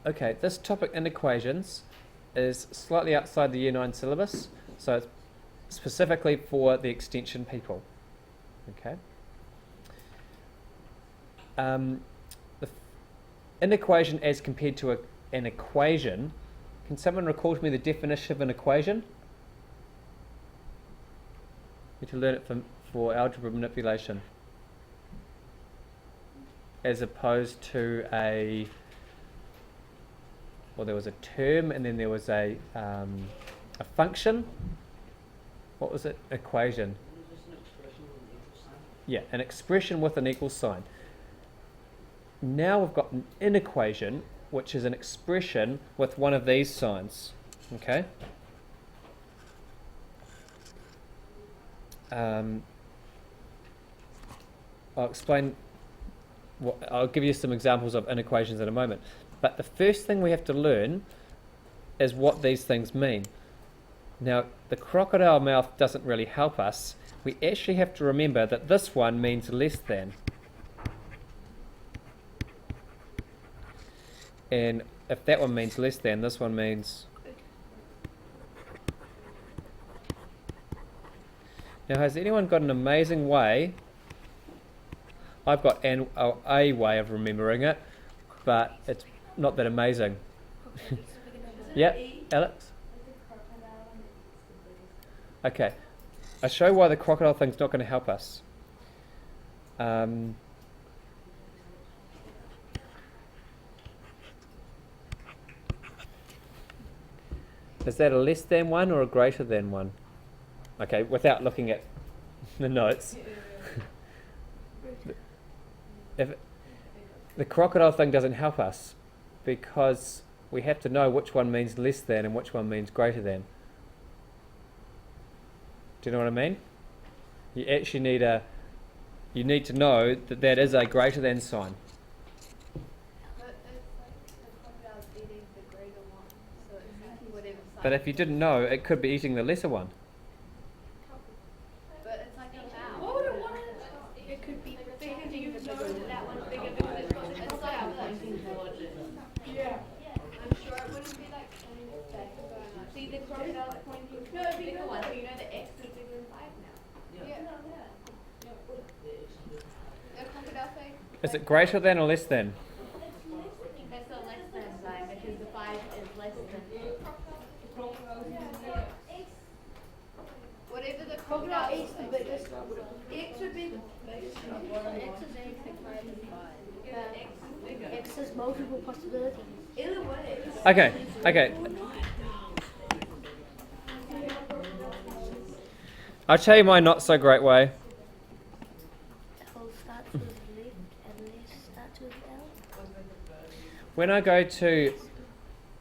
Okay, this topic inequations is slightly outside the Year 9 syllabus, so it's specifically for the extension people. Okay. The inequation as compared to an equation. Can someone recall to me the definition of an equation? Need to learn it for algebra manipulation, as opposed to a. Well, there was a term, and then there was a function. What was it? Equation. Yeah, an expression with an equal sign. Now we've got an inequation, which is an expression with one of these signs. Okay. I'll explain. I'll give you some examples of inequations in a moment. But the first thing we have to learn is what these things mean. Now, the crocodile mouth doesn't really help us. We actually have to remember that this one means less than. And if that one means less than, this one means... Now, has anyone got an amazing way? I've got a way of remembering it, but it's not that amazing. Yeah, Alex? Okay. I'll show why the crocodile thing's not going to help us. Is that a less than one or a greater than one? Okay, without looking at the notes. If the crocodile thing doesn't help us, because we have to know which one means less than and which one means greater than. Do you know what I mean? You actually need to know that that is a greater than sign. But if you didn't know, it could be eating the lesser one. But it's like a cow. It could be bigger. Do you know that that one's bigger because it's like pointing towards it? Yeah. I'm sure it wouldn't be like pointing back and going like. See, the crocodile's pointing to the bigger one, so you know the X is bigger than 5 now. Yeah. The crocodile thing. Is it greater than or less than? That's a less than sign because the 5 is less than. Whatever the crocodile eats the biggest, X would be the biggest. X is anything greater than 5. X has multiple possibilities. Either way. Okay. I'll tell you my not so great way. L starts with left and less starts with L. When I go to,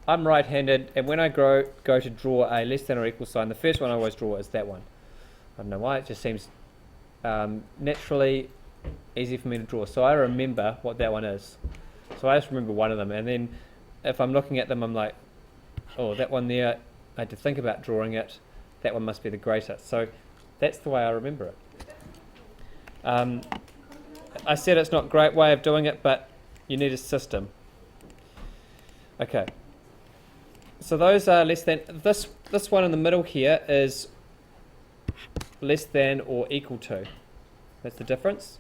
I'm right-handed, and when I go to draw a less than or equal sign, the first one I always draw is that one. I don't know why, it just seems naturally easy for me to draw. So I remember what that one is. So I just remember one of them, and then if I'm looking at them, I'm like, oh, that one there, I had to think about drawing it. That one must be the greater. So that's the way I remember it. I said it's not a great way of doing it, but you need a system. Okay. So those are less than. This one in the middle here is less than or equal to. That's the difference.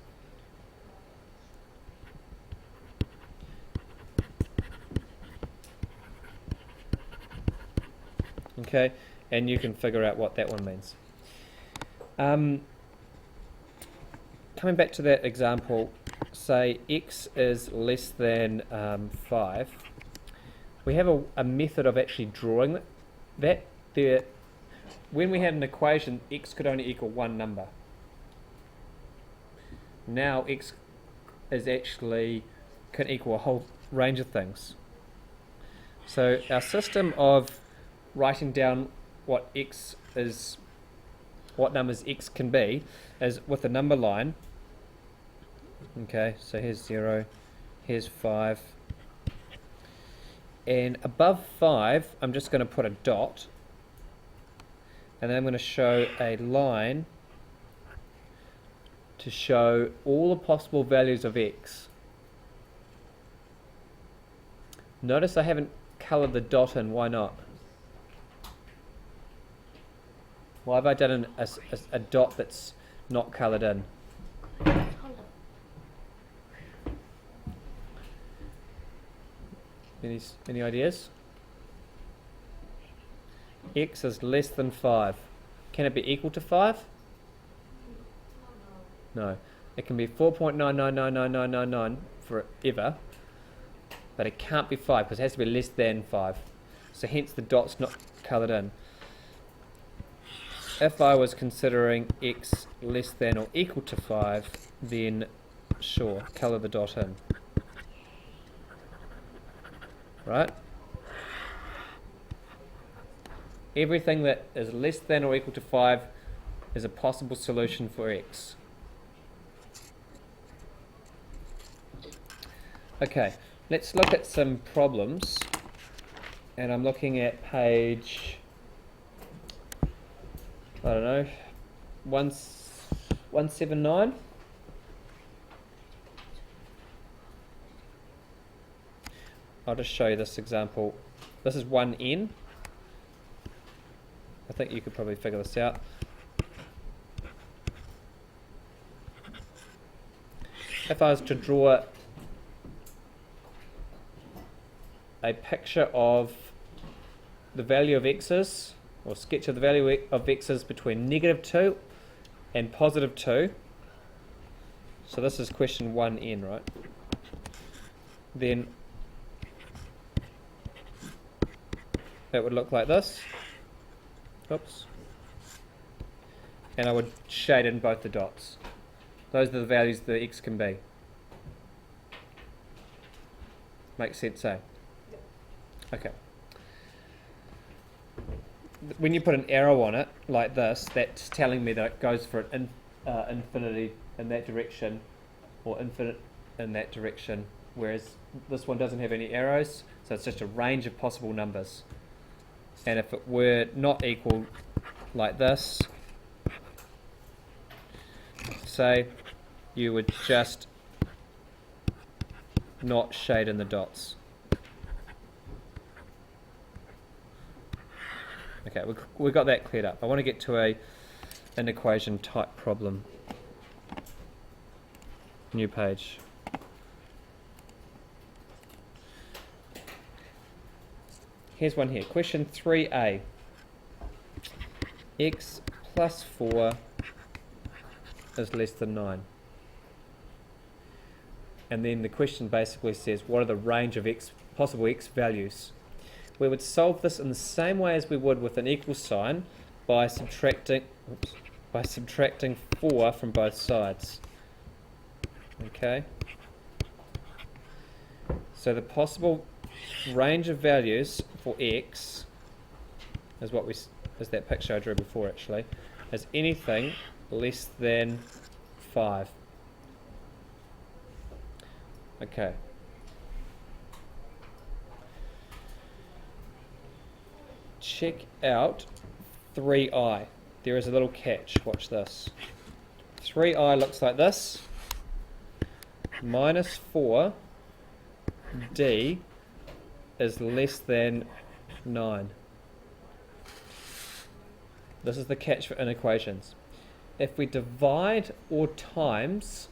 Okay, and you can figure out what that one means. Coming back to that example, say x is less than 5. We have a method of actually drawing that. When we had an equation, x could only equal one number. Now x is actually can equal a whole range of things. So our system of writing down what x is, what numbers x can be, is with a number line. Okay, so here's 0, here's 5. And above 5, I'm just going to put a dot. And then I'm going to show a line to show all the possible values of x. Notice I haven't coloured the dot in. Why not? Why have I done a dot that's not coloured in? Any ideas? X is less than 5. Can it be equal to 5? No. It can be 4.999999 forever, but it can't be 5 because it has to be less than 5. So hence the dot's not coloured in. If I was considering x less than or equal to 5, then sure, colour the dot in. Right? Everything that is less than or equal to 5 is a possible solution for x. Okay, let's look at some problems. And I'm looking at page, I don't know, 179. I'll just show you this example. This is 1n. I think you could probably figure this out. If I was to draw a picture of the value of x's, or sketch of the value of x's between -2 and +2, so this is question 1n, right? Then it would look like this. Oops. And I would shade in both the dots. Those are the values that x can be. Makes sense, eh? Okay. When you put an arrow on it, like this, that's telling me that it goes for an infinity in that direction, or infinite in that direction, whereas this one doesn't have any arrows, so it's just a range of possible numbers. And if it were not equal, like this, say, you would just not shade in the dots. Okay, we got that cleared up. I want to get to an equation type problem. New page. Here's one here. Question 3a. X plus 4 is less than 9. And then the question basically says, what are the range of possible x values? We would solve this in the same way as we would with an equal sign by subtracting 4 from both sides. Okay. So the possible range of values for x is that picture I drew before, actually, is anything less than 5. Okay. Check out 3i. There is a little catch. Watch this. 3i looks like this. Minus 4d is less than 9. This is the catch for inequations. If we divide or times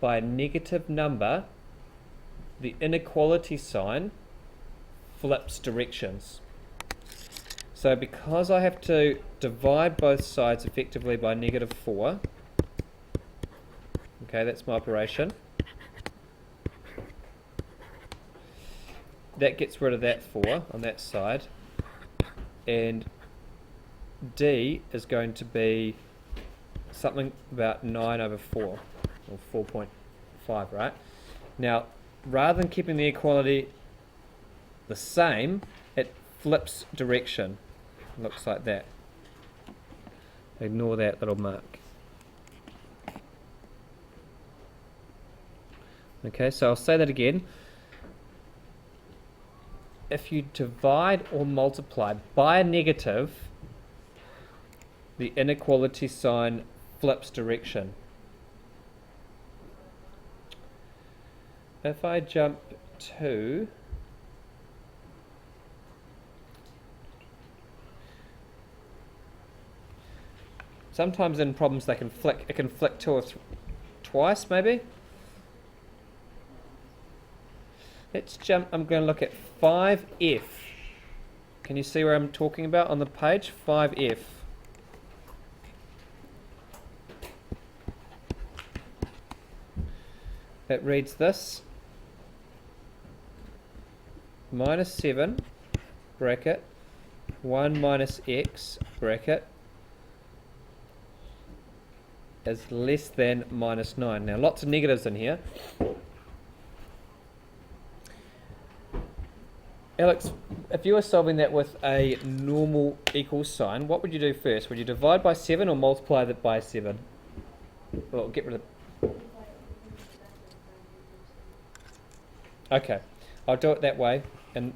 by a negative number, the inequality sign flips directions. So because I have to divide both sides effectively by -4, okay, that's my operation. That gets rid of that 4 on that side, and d is going to be something about 9/4, or 4.5, right? Now, rather than keeping the equality the same, it flips direction. Looks like that. Ignore that little mark. Okay, so I'll say that again. If you divide or multiply by a negative, the inequality sign flips direction. If I jump to Sometimes in problems they can flick. It can flick twice, maybe. Let's jump. I'm going to look at 5F. Can you see where I'm talking about on the page? 5F. It reads this. Minus 7, bracket, 1 minus x, bracket, is less than minus 9. Now, lots of negatives in here. Alex, if you were solving that with a normal equal sign, what would you do first? Would you divide by 7 or multiply that by 7? Well, get rid of... Okay, I'll do it that way, and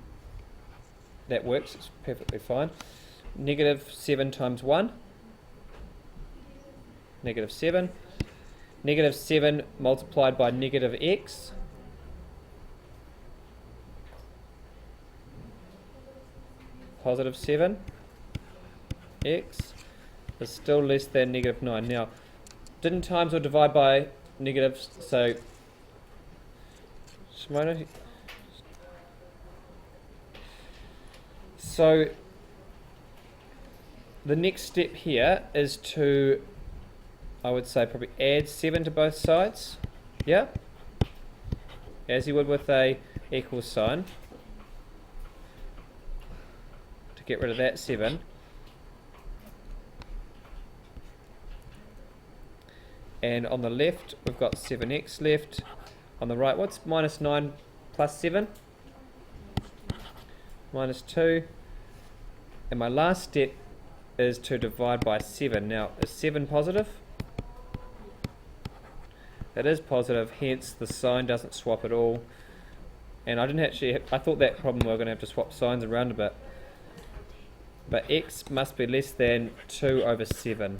that works. It's perfectly fine. Negative 7 times 1. Negative 7. Negative 7 multiplied by negative x. Positive 7 x is still less than negative 9. Now, didn't times or divide by negatives, so the next step here is to, I would say, probably add 7 to both sides. Yeah? As you would with a equal sign. To get rid of that 7. And on the left, we've got 7x left. On the right, what's minus 9 plus 7? Minus 2. And my last step is to divide by 7. Now, is 7 positive? It is positive, hence the sign doesn't swap at all. And I didn't actually, I thought that problem we were going to have to swap signs around a bit. But x must be less than 2 over 7.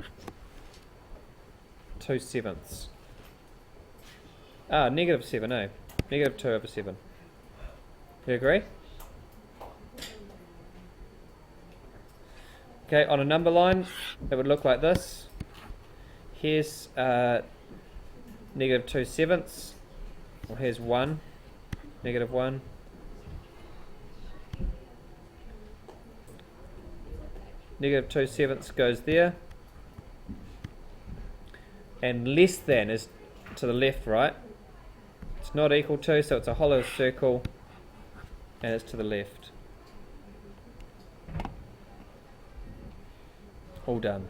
2 sevenths. Ah, negative 7, eh? Negative 2 over 7. You agree? Okay, on a number line, it would look like this. Here's negative 2 sevenths. Well, here's 1. Negative 1. Negative 2 sevenths goes there. And less than is to the left, right? It's not equal to, so it's a hollow circle, and it's to the left. All done.